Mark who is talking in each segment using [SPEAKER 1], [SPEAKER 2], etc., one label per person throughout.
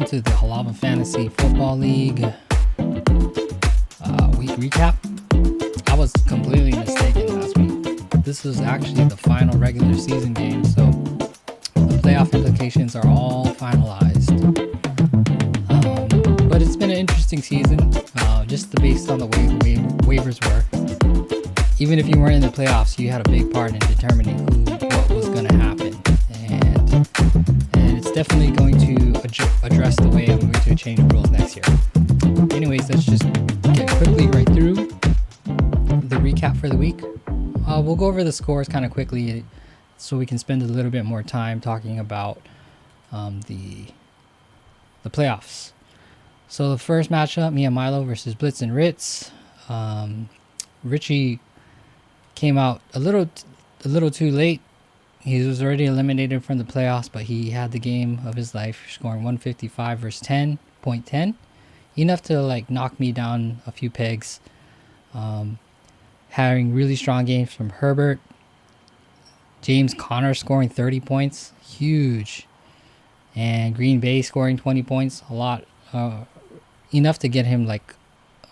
[SPEAKER 1] to the Halawa Fantasy Football League week recap. I was completely mistaken last week. This was actually the final regular season game, so the playoff implications are all finalized. But it's been an interesting season, just based on the way waivers were. Even if you weren't in the playoffs, you had a big part in determining what was going to happen. And it's definitely going to address the way I'm going to change rules next year. Anyways, let's just get quickly right through the recap for the week. We'll go over the scores kind of quickly so we can spend a little bit more time talking about the playoffs. So the first matchup, Mia Milo versus Blitz and Ritz. Richie came out a little too late. He was already eliminated from the playoffs, but he had the game of his life, scoring 155 versus 10.10. Enough to knock me down a few pegs. Having really strong games from Herbert. James Conner scoring 30 points. Huge. And Green Bay scoring 20 points. A lot. Enough to get him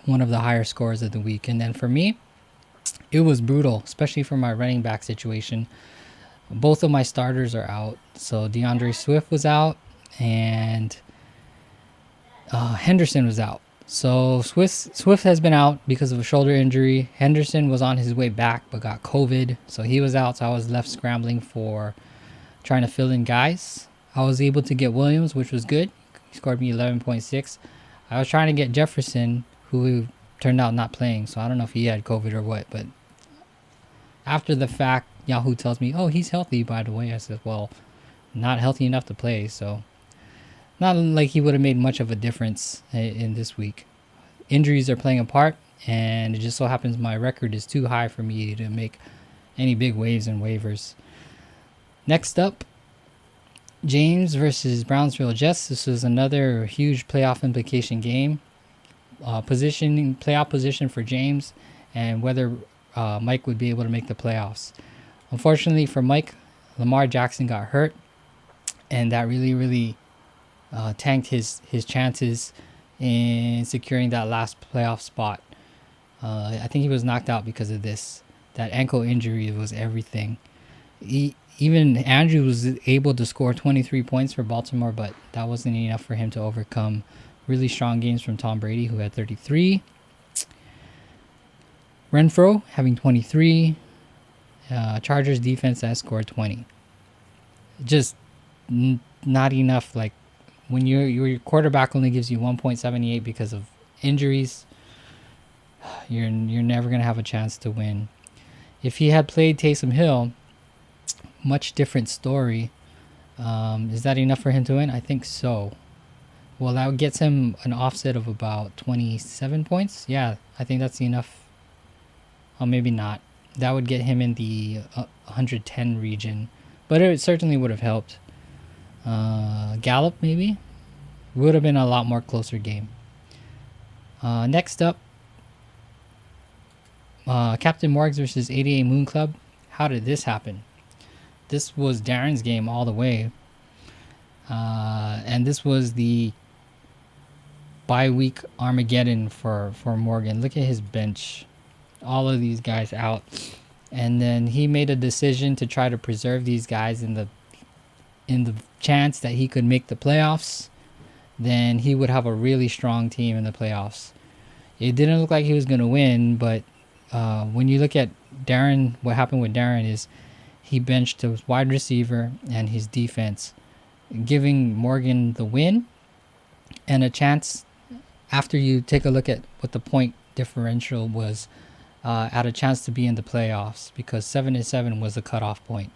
[SPEAKER 1] one of the higher scores of the week. And then for me, it was brutal, especially for my running back situation. Both of my starters are out. So DeAndre Swift was out and Henderson was out. So Swift has been out because of a shoulder injury. Henderson was on his way back but got COVID. So he was out. So I was left scrambling for trying to fill in guys. I was able to get Williams, which was good. He scored me 11.6. I was trying to get Jefferson, who turned out not playing. So I don't know if he had COVID or what. But after the fact, Yahoo tells me, oh, he's healthy, by the way. I said, well, not healthy enough to play. So not like he would have made much of a difference in this week. Injuries are playing a part, and it just so happens my record is too high for me to make any big waves in waivers. Next up, James versus Brownsville Jets. This is another huge playoff implication game. Playoff position for James, and whether Mike would be able to make the playoffs. Unfortunately for Mike, Lamar Jackson got hurt, and that really tanked his chances in securing that last playoff spot. I think he was knocked out because of this. That ankle injury was everything. Even Andrew was able to score 23 points for Baltimore, but that wasn't enough for him to overcome really strong games from Tom Brady, who had 33. Renfro having 23. Chargers defense that scored 20. Just not enough. When your quarterback only gives you 1.78 because of injuries, you're never going to have a chance to win. If he had played Taysom Hill, much different story. Is that enough for him to win? I think so. Well, that gets him an offset of about 27 points. Yeah, I think that's enough. Or maybe not. That would get him in the 110 region. But it certainly would have helped. Gallup, maybe? Would have been a lot more closer game. Next up, Captain Morgs versus 88 Moon Club. How did this happen? This was Darren's game all the way. And this was the bye-week Armageddon for Morgan. Look at his bench. All of these guys out. And then he made a decision to try to preserve these guys in the chance that he could make the playoffs. Then he would have a really strong team in the playoffs. It didn't look like he was going to win, but when you look at Darren, what happened with Darren is he benched his wide receiver and his defense, giving Morgan the win and a chance. After you take a look at what the point differential was, had a chance to be in the playoffs because 7-7 was the cutoff point.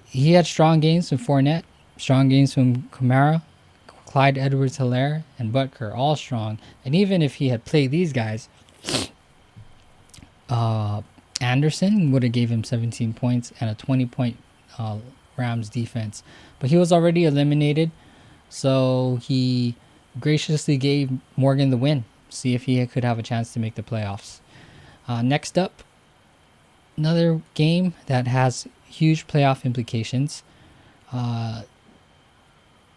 [SPEAKER 1] He had strong games from Fournette, strong games from Kamara, Clyde Edwards-Helaire, and Butker, all strong. And even if he had played these guys, Anderson would have gave him 17 points and a 20-point Rams defense. But he was already eliminated, so he graciously gave Morgan the win. See if he could have a chance to make the playoffs. Next up, another game that has huge playoff implications.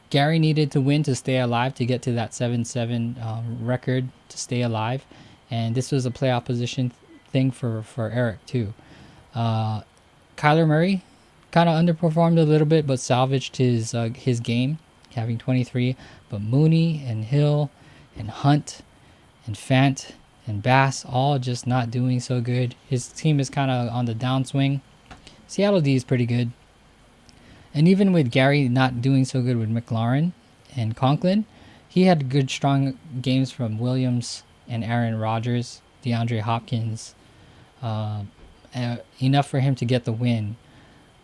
[SPEAKER 1] Gary needed to win to stay alive, to get to that 7-7 record to stay alive, and this was a playoff position thing for Eric too. Kyler Murray kind of underperformed a little bit, but salvaged his game, having 23. But Mooney and Hill and Hunt and Fant and Bass all just not doing so good. His team is kind of on the downswing. Seattle D is pretty good. And even with Gary not doing so good with McLaurin and Conklin, he had good, strong games from Williams and Aaron Rodgers, DeAndre Hopkins, enough for him to get the win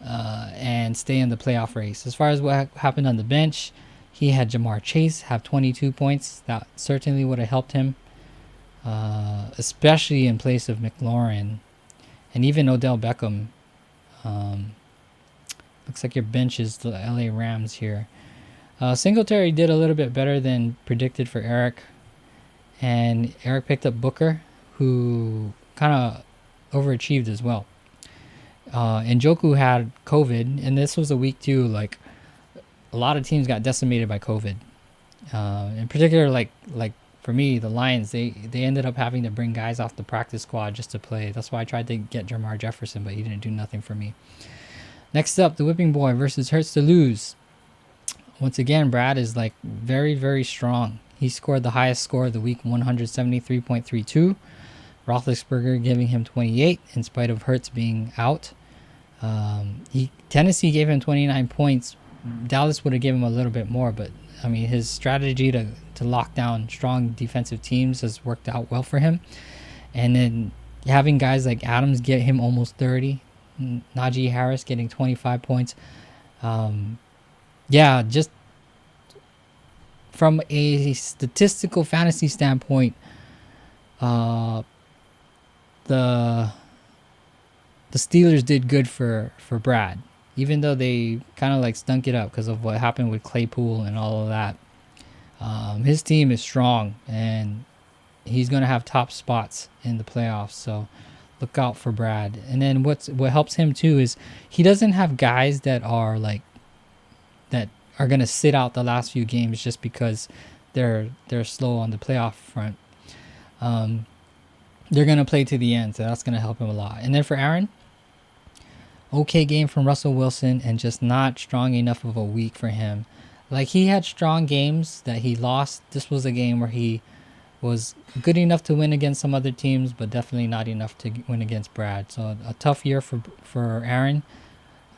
[SPEAKER 1] and stay in the playoff race. As far as what happened on the bench, he had Jamar Chase have 22 points. That certainly would have helped him, especially in place of McLaurin and even Odell Beckham. Looks like your bench is the LA Rams here. Singletary did a little bit better than predicted for Eric. And Eric picked up Booker, who kind of overachieved as well. And Njoku had COVID, and this was a week too. Like, a lot of teams got decimated by COVID. In particular, like for me, the Lions, they ended up having to bring guys off the practice squad just to play. That's why I tried to get Jamar Jefferson, but he didn't do nothing for me. Next up, the Whipping Boy versus Hurts to Lose. Once again, Brad is like very, very strong. He scored the highest score of the week, 173.32. Roethlisberger giving him 28 in spite of Hurts being out. Tennessee gave him 29 points. Dallas would have given him a little bit more, but I mean, his strategy to lock down strong defensive teams has worked out well for him. And then having guys like Adams get him almost 30. Najee Harris getting 25 points. Just from a statistical fantasy standpoint, the Steelers did good for Brad, even though they kind of like stunk it up because of what happened with Claypool and all of that. His team is strong, and he's going to have top spots in the playoffs, so look out for Brad. And then what helps him too is he doesn't have guys that are going to sit out the last few games just because they're slow on the playoff front. They're going to play to the end, so that's going to help him a lot. And then for Aaron, okay game from Russell Wilson, and just not strong enough of a week for him. Like, he had strong games that he lost. This was a game where he was good enough to win against some other teams, but definitely not enough to win against Brad. So a tough year for Aaron.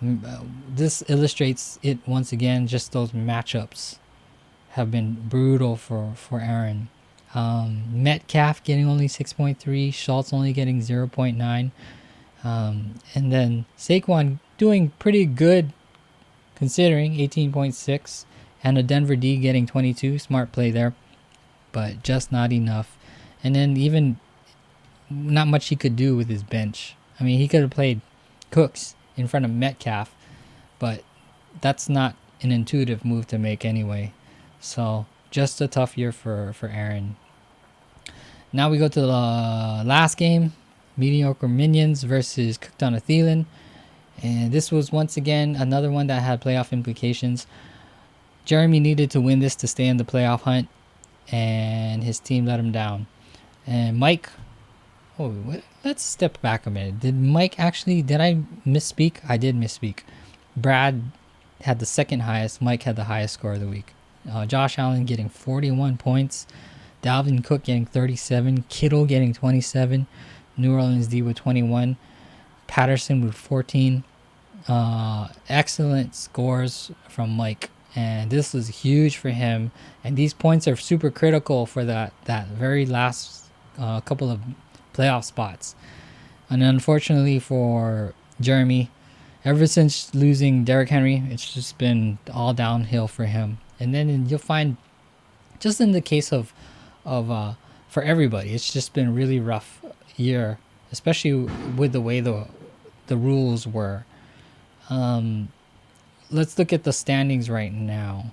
[SPEAKER 1] This illustrates it once again. Just those matchups have been brutal for Aaron. Metcalf getting only 6.3, Schultz only getting 0.9, and then Saquon doing pretty good considering 18.6, and a Denver D getting 22. Smart play there, but just not enough. And then even not much he could do with his bench. I mean, he could have played Cooks in front of Metcalf, but that's not an intuitive move to make anyway. So just a tough year for Aaron. Now we go to the last game, Mediocre Minions versus Cooked on a Thielen. And this was once again another one that had playoff implications. Jeremy needed to win this to stay in the playoff hunt, and his team let him down. And Mike, let's step back a minute. Did I misspeak? I did misspeak. Brad had the second highest. Mike had the highest score of the week. Josh Allen getting 41 points. Dalvin Cook getting 37. Kittle getting 27. New Orleans D with 21. Patterson with 14. Excellent scores from Mike. And this was huge for him. And these points are super critical for that very last couple of playoff spots. And unfortunately for Jeremy, ever since losing Derrick Henry, it's just been all downhill for him. And then you'll find, just in the case of for everybody, it's just been a really rough year, especially with the way the rules were. Let's look at the standings right now.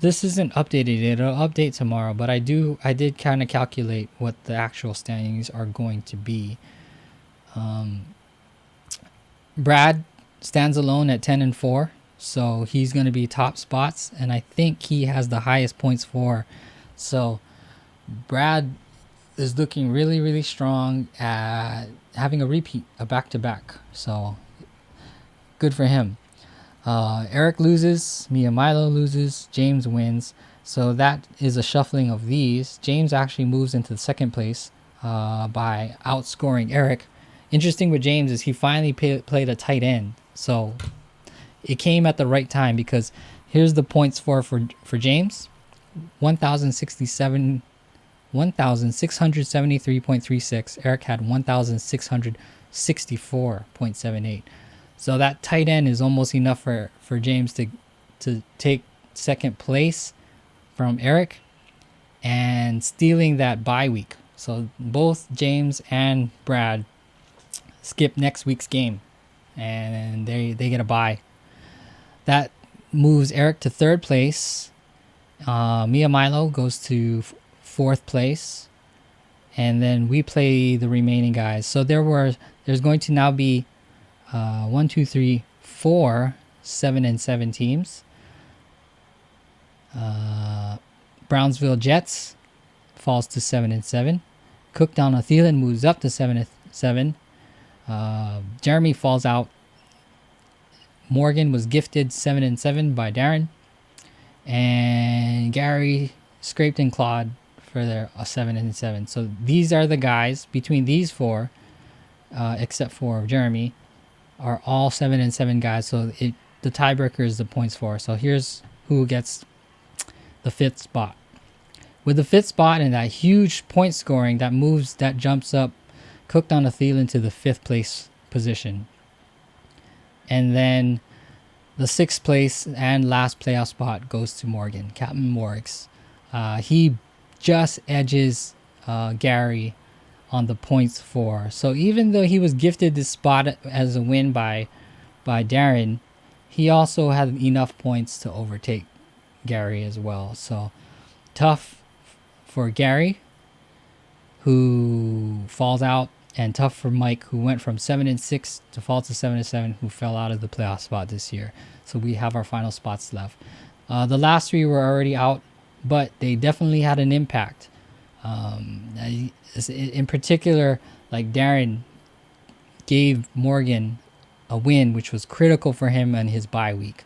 [SPEAKER 1] This isn't updated. It'll update tomorrow, but I did kind of calculate what the actual standings are going to be. Brad stands alone at 10-4, so he's going to be top spots, and I think he has the highest points for. So Brad is looking really, really strong at having a repeat, a back-to-back. So good for him. Eric loses, Mia Milo loses, James wins. So that is a shuffling of these. James actually moves into second place by outscoring Eric. Interesting with James is he finally played a tight end. So it came at the right time, because here's the points for James. 1,673.36. Eric had 1,664.78. So that tight end is almost enough for James to take second place from Eric and stealing that bye week. So both James and Brad skip next week's game, and they get a bye. That moves Eric to third place. Mia Milo goes to fourth place, and then we play the remaining guys. So there's going to now be 1, 2, 3, 4 7-7 teams. Brownsville Jets falls to 7-7. Cookdown Thielen moves up to 7-7. Jeremy falls out. Morgan was gifted 7-7 by Darren, and Gary scraped and clawed for their 7-7. So these are the guys between these four, except for Jeremy, are all 7-7 guys. So the tiebreaker is the points for. So here's who gets the fifth spot. With the fifth spot and that huge point scoring, that jumps up Cooked on a Thielen to the fifth place position. And then the sixth place and last playoff spot goes to Morgan, Captain Morgs. He just edges Gary on the points for. So even though he was gifted this spot as a win by Darren, he also had enough points to overtake Gary as well. So tough for Gary, who falls out, and tough for Mike, who went from 7-6 to fall to 7-7, who fell out of the playoff spot this year. So we have our final spots left. The last three were already out, but they definitely had an impact. In particular, like Darren gave Morgan a win, which was critical for him and his bye week.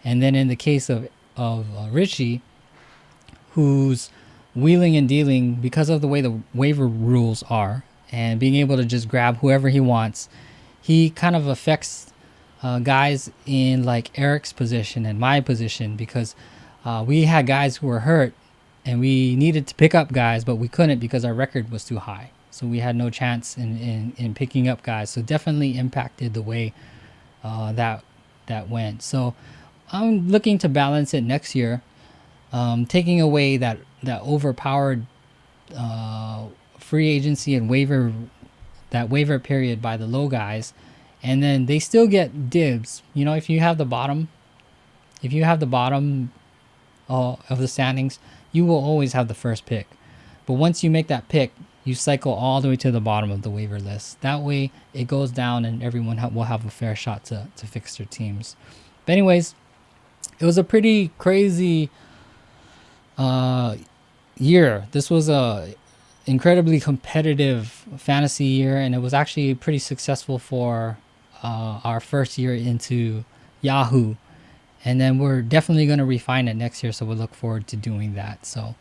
[SPEAKER 1] And then in the case of Richie, who's wheeling and dealing because of the way the waiver rules are, and being able to just grab whoever he wants, he kind of affects guys in like Eric's position and my position, because we had guys who were hurt and we needed to pick up guys, but we couldn't because our record was too high. So we had no chance in picking up guys. So definitely impacted the way that went. So I'm looking to balance it next year, taking away that overpowered free agency and waiver period by the low guys, and then they still get dibs. You know, if you have the bottom of the standings, you will always have the first pick. But once you make that pick, you cycle all the way to the bottom of the waiver list. That way it goes down and everyone will have a fair shot to fix their teams. But anyways, it was a pretty crazy year. This was a incredibly competitive fantasy year, and it was actually pretty successful for our first year into Yahoo. And then we're definitely going to refine it next year, so we'll look forward to doing that. So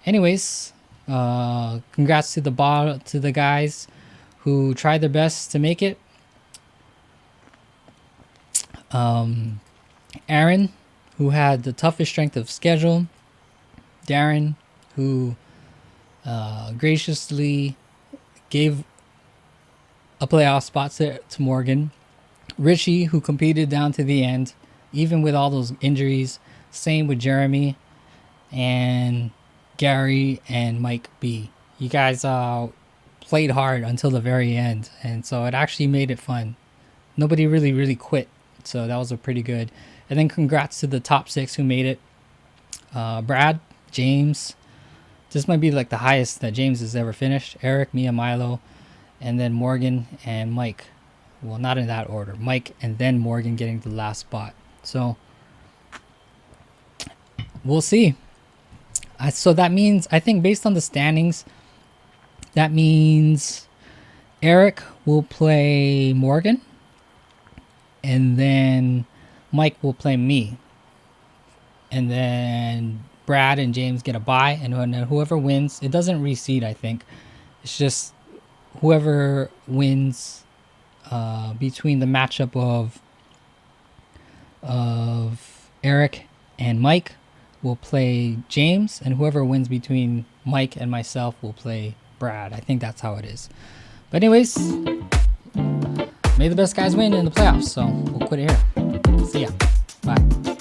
[SPEAKER 1] anyways, congrats to the guys who tried their best to make it. Aaron, who had the toughest strength of schedule. Darren, who graciously gave a playoff spot to Morgan. Richie, who competed down to the end, even with all those injuries. Same with Jeremy and Gary and Mike B. You guys played hard until the very end, and so it actually made it fun. Nobody really quit, so that was a pretty good. And then congrats to the top 6 who made it. Brad, James. This might be like the highest that James has ever finished. Eric, Mia, Milo, and then Morgan and Mike. Well, not in that order. Mike and then Morgan getting the last spot. So we'll see. So that means, I think based on the standings, that means Eric will play Morgan, and then Mike will play me, and then Brad and James get a bye, and then whoever wins, it doesn't reseed, I think. It's just whoever wins between the matchup of Eric and Mike will play James, and whoever wins between Mike and myself will play Brad. I think that's how it is. But anyways, may the best guys win in the playoffs. So we'll quit it here. See ya. Bye.